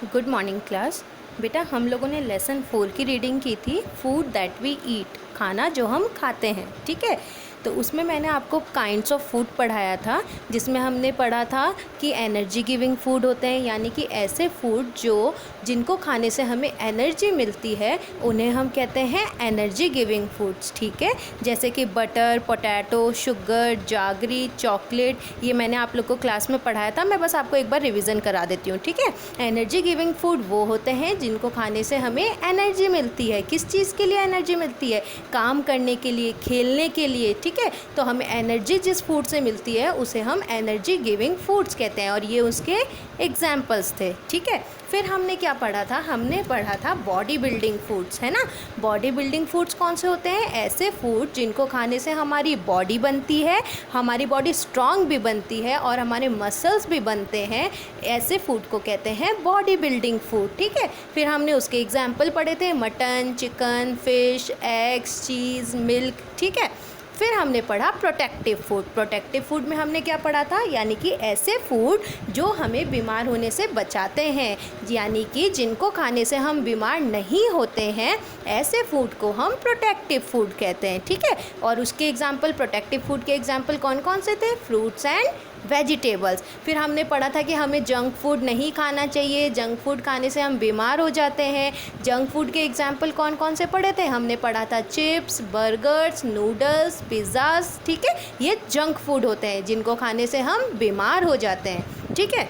Good morning class. बेटा हम लोगों ने लेसन 4 की रीडिंग की थी, फूड दैट वी ईट, खाना जो हम खाते हैं। ठीक है, तो उसमें मैंने आपको काइंड्स ऑफ फूड पढ़ाया था, जिसमें हमने पढ़ा था कि एनर्जी गिविंग फूड होते हैं, यानी कि ऐसे फूड जिनको खाने से हमें एनर्जी मिलती है उन्हें हम कहते हैं एनर्जी गिविंग फूड्स। ठीक है, जैसे कि बटर, पोटैटो, शुगर, जागरी, चॉकलेट, ये मैंने आप लोग को क्लास में पढ़ाया था। मैं बस आपको एक बार रिवीजन करा देती हूँ। ठीक है, एनर्जी गिविंग फूड वो होते हैं जिनको खाने से हमें एनर्जी मिलती है। किस चीज़ के लिए एनर्जी मिलती है? काम करने के लिए, खेलने के लिए। ठीक है, तो हमें एनर्जी जिस फूड से मिलती है उसे हम एनर्जी गिविंग फूड्स कहते हैं, और ये उसके एग्जाम्पल्स थे। ठीक है, फिर हमने क्या पढ़ा था? हमने पढ़ा था बॉडी बिल्डिंग फूड्स, है ना। बॉडी बिल्डिंग फूड्स कौन से होते हैं? ऐसे फूड जिनको खाने से हमारी बॉडी बनती है, हमारी बॉडी स्ट्रांग भी बनती है और हमारे मसल्स भी बनते हैं। ऐसे फूड को कहते हैं बॉडी बिल्डिंग फूड। ठीक है, फिर हमने उसके एग्जाम्पल पढ़े थे, मटन, चिकन, फिश, एग्स, चीज़, मिल्क। ठीक है, फिर हमने पढ़ा प्रोटेक्टिव फूड। प्रोटेक्टिव फूड में हमने क्या पढ़ा था? यानी कि ऐसे फूड जो हमें बीमार होने से बचाते हैं, यानी कि जिनको खाने से हम बीमार नहीं होते हैं, ऐसे फूड को हम प्रोटेक्टिव फूड कहते हैं। ठीक है, और उसके एग्जाम्पल, प्रोटेक्टिव फूड के एग्जाम्पल कौन कौन से थे? Fruits and vegetables. फिर हमने पढ़ा था कि हमें जंक फूड नहीं खाना चाहिए, जंक फूड खाने से हम बीमार हो जाते हैं। जंक फूड के एग्जाम्पल कौन कौन से पढ़े थे? हमने पढ़ा था चिप्स, बर्गर्स, नूडल्स, पिज़्ज़ाज़। ठीक है, ये जंक फूड होते हैं जिनको खाने से हम बीमार हो जाते हैं। ठीक है,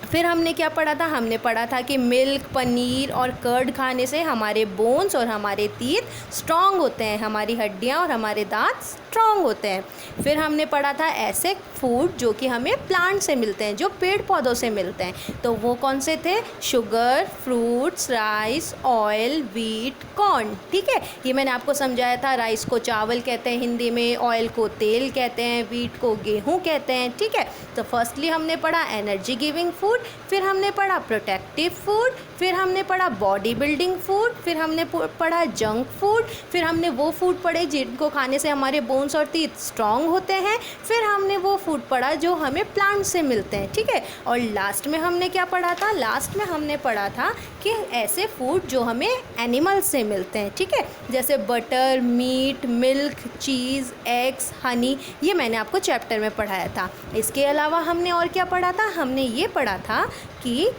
फिर हमने क्या पढ़ा था? हमने पढ़ा था कि मिल्क, पनीर और कर्ड खाने से हमारे बोन्स और हमारे टीथ स्ट्रॉन्ग होते हैं, हमारी हड्डियाँ और हमारे दांत स्ट्रॉन्ग होते हैं। फिर हमने पढ़ा था ऐसे फूड जो कि हमें प्लांट से मिलते हैं, जो पेड़ पौधों से मिलते हैं, तो वो कौन से थे? Sugar, fruits, rice, oil, wheat, corn. ठीक है, ये मैंने आपको समझाया था। राइस को चावल कहते हैं हिंदी में, ऑयल को तेल कहते हैं, व्हीट को गेहूँ कहते हैं। ठीक है, तो फर्स्टली हमने पढ़ा एनर्जी गिविंग फूड, फिर हमने पढ़ा प्रोटेक्टिव फूड, फिर हमने पढ़ा बॉडी बिल्डिंग फूड, फिर हमने पढ़ा जंक फूड, फिर हमने वो फूड पढ़े जिनको खाने से हमारे बोन्स और टीथ स्ट्रॉन्ग होते हैं, फिर हमने वो फूड पढ़ा जो हमें प्लांट से मिलते हैं। ठीक है, और लास्ट में हमने क्या पढ़ा था? लास्ट में हमने पढ़ा था कि ऐसे फूड जो हमें एनिमल से मिलते हैं। ठीक है, जैसे बटर, मीट, मिल्क, चीज़, एग्स, हनी, ये मैंने आपको चैप्टर में पढ़ाया था। इसके अलावा हमने और क्या पढ़ा था? हमने ये पढ़ा था कि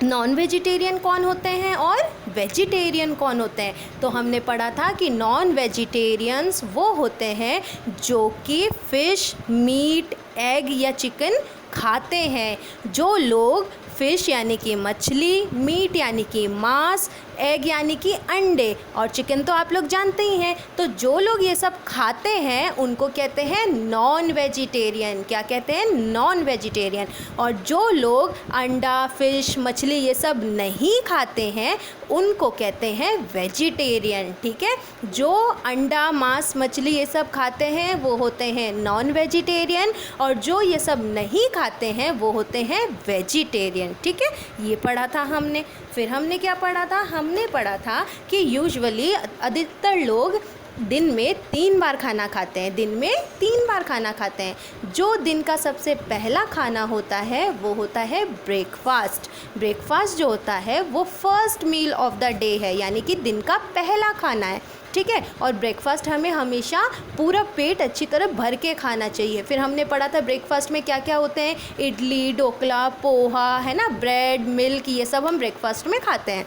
नॉन वेजिटेरियन कौन होते हैं और वेजिटेरियन कौन होते हैं। तो हमने पढ़ा था कि नॉन वेजिटेरियंस वो होते हैं जो कि फ़िश, मीट, एग या चिकन खाते हैं। जो लोग फ़िश यानी कि मछली, मीट यानी कि मांस, एग यानी कि अंडे और चिकन तो आप लोग जानते ही हैं, तो जो लोग ये सब खाते हैं उनको कहते हैं नॉन वेजिटेरियन। क्या कहते हैं? Non vegetarian. और जो लोग अंडा, फ़िश, मछली ये सब नहीं खाते हैं उनको कहते हैं वेजिटेरियन। ठीक है, जो अंडा, मांस, मछली ये सब खाते हैं वो होते हैं नॉन वेजिटेरियन, और जो ये सब नहीं खाते हैं वो होते हैं वेजिटेरियन। ठीक है, ये पढ़ा था हमने। फिर हमने क्या पढ़ा था? हमने पढ़ा था कि यूजुअली अधिकतर लोग दिन में 3 बार खाना खाते हैं। दिन में 3 बार खाना खाते हैं। जो दिन का सबसे पहला खाना होता है वो होता है ब्रेकफास्ट। ब्रेकफास्ट जो होता है वो first meal of the day है, यानी कि दिन का पहला खाना है। ठीक है, और ब्रेकफास्ट हमें हमेशा पूरा पेट अच्छी तरह भर के खाना चाहिए। फिर हमने पढ़ा था ब्रेकफास्ट में क्या क्या होते हैं? इडली, ढोकला, पोहा, है ना, ब्रेड, मिल्क, ये सब हम ब्रेकफास्ट में खाते हैं।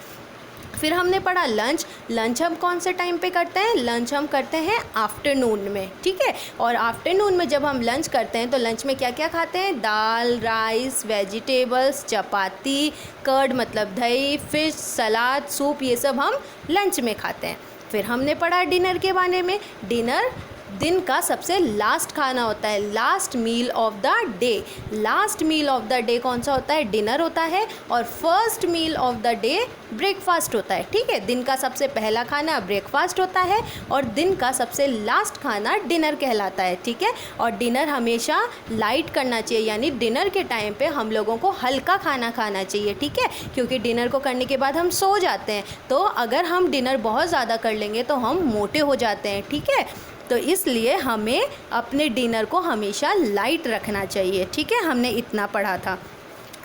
फिर हमने पढ़ा लंच। लंच हम कौन से टाइम पे करते हैं? लंच हम करते हैं आफ्टरनून में। ठीक है, और आफ्टरनून में जब हम लंच करते हैं तो लंच में क्या क्या खाते हैं? दाल, राइस, वेजिटेबल्स, चपाती, कर्ड मतलब दही, फिश, सलाद, सूप, ये सब हम लंच में खाते हैं। फिर हमने पढ़ा डिनर के बारे में। डिनर दिन का सबसे लास्ट खाना होता है, last meal of the day. Last meal of the day कौन सा होता है? डिनर होता है, और first meal of the day breakfast होता है। ठीक है, दिन का सबसे पहला खाना ब्रेकफास्ट होता है और दिन का सबसे लास्ट खाना डिनर कहलाता है। ठीक है, और डिनर हमेशा लाइट करना चाहिए, यानी डिनर के टाइम पे हम लोगों को हल्का खाना खाना चाहिए। ठीक है, क्योंकि डिनर को करने के बाद हम सो जाते हैं, तो अगर हम डिनर बहुत ज़्यादा कर लेंगे तो हम मोटे हो जाते हैं। ठीक है, तो इसलिए हमें अपने डिनर को हमेशा लाइट रखना चाहिए। ठीक है, हमने इतना पढ़ा था।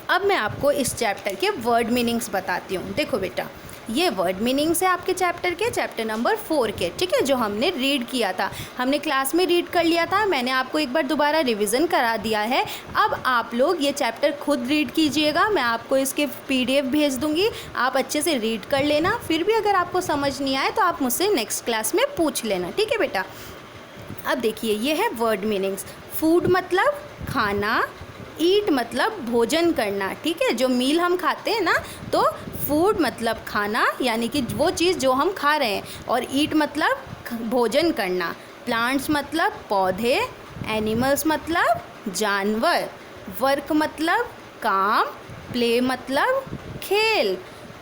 अब मैं आपको इस चैप्टर के वर्ड मीनिंग्स बताती हूँ। देखो बेटा, ये वर्ड मीनिंग्स है आपके चैप्टर नंबर 4 के, ठीक है, जो हमने रीड किया था। हमने क्लास में रीड कर लिया था, मैंने आपको एक बार दोबारा रिवीजन करा दिया है। अब आप लोग ये चैप्टर खुद रीड कीजिएगा, मैं आपको इसके PDF भेज दूँगी, आप अच्छे से रीड कर लेना। फिर भी अगर आपको समझ नहीं आए तो आप मुझसे नेक्स्ट क्लास में पूछ लेना, ठीक है बेटा। अब देखिए, ये है वर्ड मीनिंग्स। फूड मतलब खाना, ईट मतलब भोजन करना, ठीक है, जो मील हम खाते हैं ना, तो फूड मतलब खाना यानी कि वो चीज़ जो हम खा रहे हैं, और ईट मतलब भोजन करना। प्लांट्स मतलब पौधे, एनिमल्स मतलब जानवर, वर्क मतलब काम, प्ले मतलब खेल,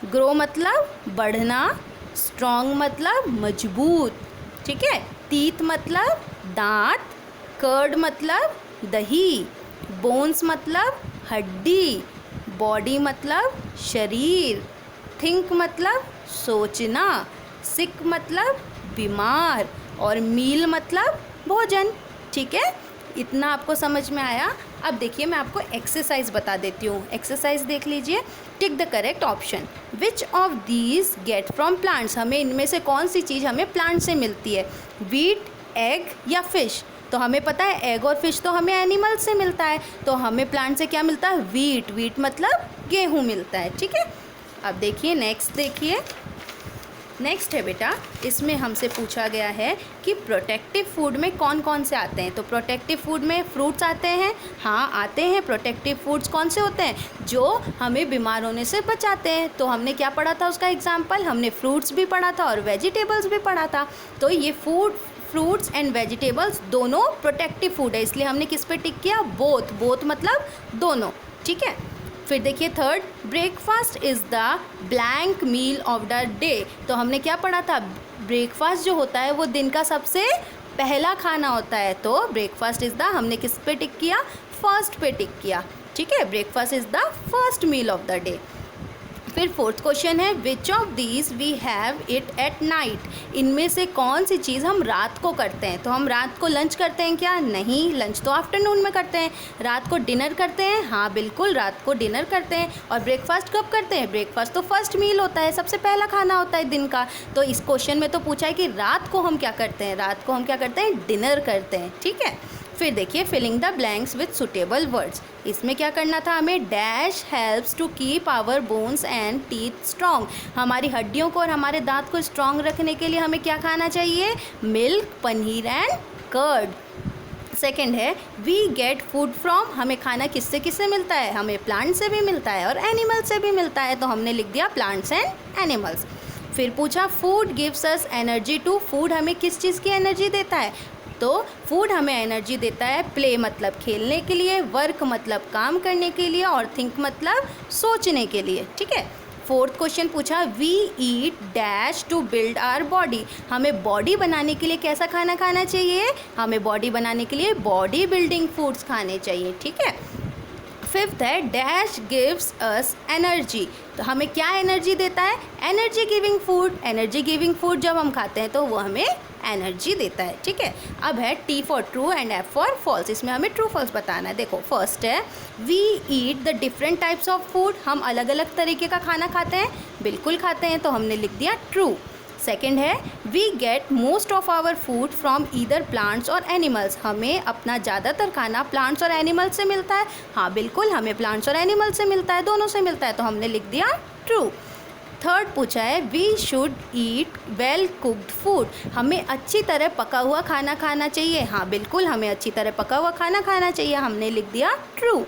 ग्रो मतलब बढ़ना, स्ट्रॉन्ग मतलब मजबूत, ठीक है, टीथ मतलब दांत, कर्ड मतलब दही, बोन्स मतलब हड्डी, बॉडी मतलब शरीर, थिंक मतलब सोचना, सिक मतलब बीमार, और मील मतलब भोजन, ठीक है। इतना आपको समझ में आया। अब देखिए, मैं आपको एक्सरसाइज बता देती हूँ। एक्सरसाइज देख लीजिए। Tick the correct option. Which of these get from plants, हमें इनमें से कौन सी चीज़ हमें प्लांट से मिलती है? वीट, एग या फिश? तो हमें पता है एग और फिश तो हमें एनिमल से मिलता है, तो हमें प्लांट से क्या मिलता है? वीट। वीट मतलब गेहूँ मिलता है, ठीक है। अब देखिए नेक्स्ट, देखिए नेक्स्ट है बेटा, इसमें हमसे पूछा गया है कि प्रोटेक्टिव फूड में कौन कौन से आते हैं। तो प्रोटेक्टिव फूड में फ्रूट्स आते हैं, हाँ आते हैं। प्रोटेक्टिव फूड्स कौन से होते हैं? जो हमें बीमार होने से बचाते हैं। तो हमने क्या पढ़ा था उसका एग्जाम्पल? हमने फ्रूट्स भी पढ़ा था और वेजिटेबल्स भी पढ़ा था। तो ये फ्रूट्स एंड वेजिटेबल्स दोनों प्रोटेक्टिव फूड है, इसलिए हमने किस पे टिक किया? बोथ। बोथ मतलब दोनों, ठीक है। फिर देखिए third, breakfast is the blank meal of the day. तो हमने क्या पढ़ा था? ब्रेकफास्ट जो होता है वो दिन का सबसे पहला खाना होता है। तो ब्रेकफास्ट इज़ द, हमने किस पे टिक किया? फर्स्ट पे टिक किया, ठीक है। Breakfast is the first meal of the day. फिर फोर्थ क्वेश्चन है, which of these we have it at night. इनमें से कौन सी चीज़ हम रात को करते हैं? तो हम रात को लंच करते हैं क्या? नहीं, लंच तो आफ्टरनून में करते हैं। रात को डिनर करते हैं? हाँ बिल्कुल, रात को डिनर करते हैं। और ब्रेकफास्ट कब करते हैं? ब्रेकफास्ट तो फर्स्ट मील होता है, सबसे पहला खाना होता है दिन का। तो इस क्वेश्चन में तो पूछा है कि रात को हम क्या करते हैं? रात को हम क्या करते हैं? डिनर करते हैं, ठीक है। फिर देखिए, filling the blanks with suitable words. इसमें क्या करना था हमें? Dash helps to keep our bones and teeth strong. हमारी हड्डियों को और हमारे दांत को स्ट्रॉन्ग रखने के लिए हमें क्या खाना चाहिए? Milk, paneer and curd. Second है, वी गेट फूड फ्रॉम। हमें खाना किससे किससे मिलता है? हमें प्लांट से भी मिलता है और एनिमल से भी मिलता है, तो हमने लिख दिया प्लांट्स एंड एनिमल्स। फिर पूछा, food gives us energy to. Food हमें किस चीज़ की एनर्जी देता है? तो फूड हमें एनर्जी देता है प्ले मतलब खेलने के लिए, वर्क मतलब काम करने के लिए, और थिंक मतलब सोचने के लिए, ठीक है। फोर्थ क्वेश्चन पूछा, we eat dash to build our body. हमें बॉडी बनाने के लिए कैसा खाना खाना चाहिए? हमें बॉडी बनाने के लिए बॉडी बिल्डिंग फूड्स खाने चाहिए, ठीक है। फिफ्थ है, डैश गिव्स अस एनर्जी। तो हमें क्या एनर्जी देता है? Energy giving food. Energy giving food जब हम खाते हैं तो वो हमें एनर्जी देता है, ठीक है। अब है T for true and F for false. इसमें हमें ट्रू फॉल्स बताना है। देखो फर्स्ट है, we eat the different types of food. हम अलग अलग तरीके का खाना खाते हैं, बिल्कुल खाते हैं, तो हमने लिख दिया ट्रू। सेकेंड है, we get most of our food from either plants और एनिमल्स। हमें अपना ज़्यादातर खाना प्लांट्स और एनिमल्स से मिलता है। हाँ बिल्कुल, हमें प्लांट्स और एनिमल्स से मिलता है, दोनों से मिलता है, तो हमने लिख दिया ट्रू। थर्ड पूछा है, we should eat well cooked food. हमें अच्छी तरह पका हुआ खाना खाना चाहिए। हाँ बिल्कुल, हमें अच्छी तरह पका हुआ खाना खाना चाहिए, हमने लिख दिया ट्रू।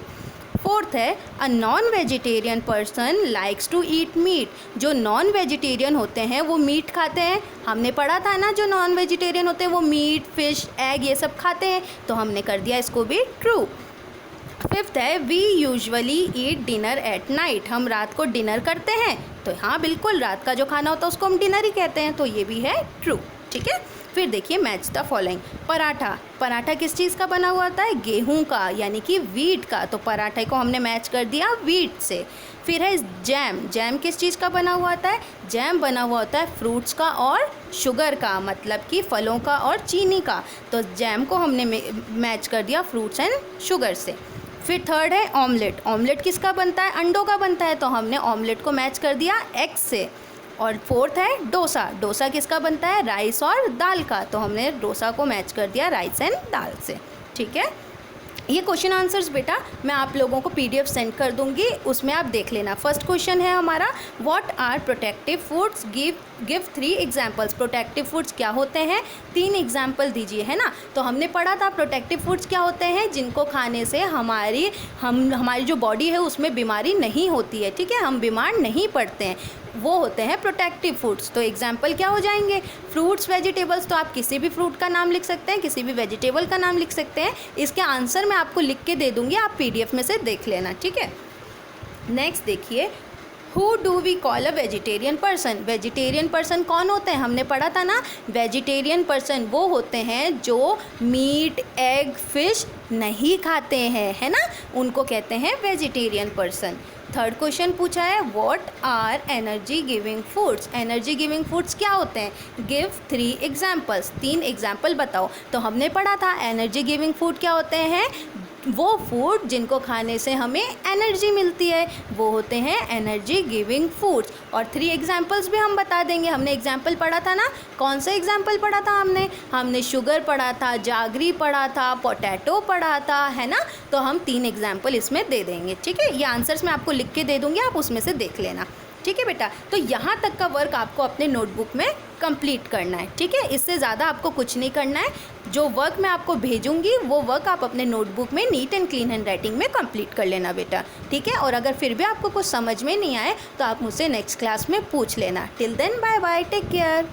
फोर्थ है, a non vegetarian person likes to eat meat. जो नॉन वेजिटेरियन होते हैं वो मीट खाते हैं। हमने पढ़ा था ना, जो नॉन वेजिटेरियन होते हैं वो मीट, फिश, एग ये सब खाते हैं, तो हमने कर दिया इसको भी ट्रू। फिफ्थ है, we usually eat dinner at night. हम रात को डिनर करते हैं, तो हाँ बिल्कुल, रात का जो खाना होता है उसको हम डिनर ही कहते हैं, तो ये भी है ट्रू, ठीक है। फिर देखिए, match the following. Paratha. Paratha किस चीज़ का बना हुआ होता है? गेहूं का, यानी कि वीट का, तो पराठे को हमने मैच कर दिया वीट से। फिर है जैम। जैम किस चीज़ का बना हुआ होता है? जैम बना हुआ होता है फ्रूट्स का और शुगर का, मतलब कि फलों का और चीनी का, तो जैम को हमने मैच कर दिया फ्रूट्स एंड शुगर से। फिर थर्ड है ऑमलेट। ऑमलेट किसका बनता है? अंडों का बनता है, तो हमने ऑमलेट को मैच कर दिया एग से। और फोर्थ है डोसा। डोसा किसका बनता है? राइस और दाल का, तो हमने डोसा को मैच कर दिया राइस एंड दाल से। ठीक है, ये क्वेश्चन आंसर्स बेटा मैं आप लोगों को PDF सेंड कर दूंगी, उसमें आप देख लेना। फर्स्ट क्वेश्चन है हमारा, what are protective foods, give 3 examples. Protective foods क्या होते हैं? 3 एग्जाम्पल दीजिए, है ना। तो हमने पढ़ा था प्रोटेक्टिव फूड्स क्या होते हैं, जिनको खाने से हमारी जो बॉडी है उसमें बीमारी नहीं होती है, ठीक है, हम बीमार नहीं पड़ते हैं, वो होते हैं प्रोटेक्टिव फूड्स। तो एग्जाम्पल क्या हो जाएंगे? फ्रूट्स, वेजिटेबल्स, तो आप किसी भी फ्रूट का नाम लिख सकते हैं, किसी भी वेजिटेबल का नाम लिख सकते हैं। इसके आंसर मैं आपको लिख के दे दूंगी, आप PDF में से देख लेना, ठीक है। नेक्स्ट देखिए, who do we call a vegetarian person. Vegetarian person कौन होते हैं? हमने पढ़ा था ना, वेजिटेरियन पर्सन वो होते हैं जो मीट, एग, फिश नहीं खाते हैं, है ना, उनको कहते हैं वेजिटेरियन पर्सन। थर्ड क्वेश्चन पूछा है, what are energy giving foods. Energy giving foods क्या होते हैं? Give 3 examples. 3 एग्जाम्पल बताओ। तो हमने पढ़ा था एनर्जी गिविंग फूड क्या होते हैं, वो फूड जिनको खाने से हमें एनर्जी मिलती है, वो होते हैं एनर्जी गिविंग फूड्स। और 3 एग्जाम्पल्स भी हम बता देंगे। हमने एग्जाम्पल पढ़ा था ना, कौन सा एग्जाम्पल पढ़ा था हमने शुगर पढ़ा था, जागरी पढ़ा था, पोटैटो पढ़ा था, है ना। तो हम 3 एग्जाम्पल इसमें दे देंगे, ठीक है। ये आंसर्स मैं आपको लिख के दे दूँगी, आप उसमें से देख लेना, ठीक है बेटा। तो यहाँ तक का वर्क आपको अपने नोटबुक में कंप्लीट करना है, ठीक है, इससे ज़्यादा आपको कुछ नहीं करना है। जो वर्क मैं आपको भेजूंगी वो वर्क आप अपने नोटबुक में neat and clean hand writing में कंप्लीट कर लेना बेटा, ठीक है। और अगर फिर भी आपको कुछ समझ में नहीं आए तो आप मुझसे नेक्स्ट क्लास में पूछ लेना। Till then bye bye, take care.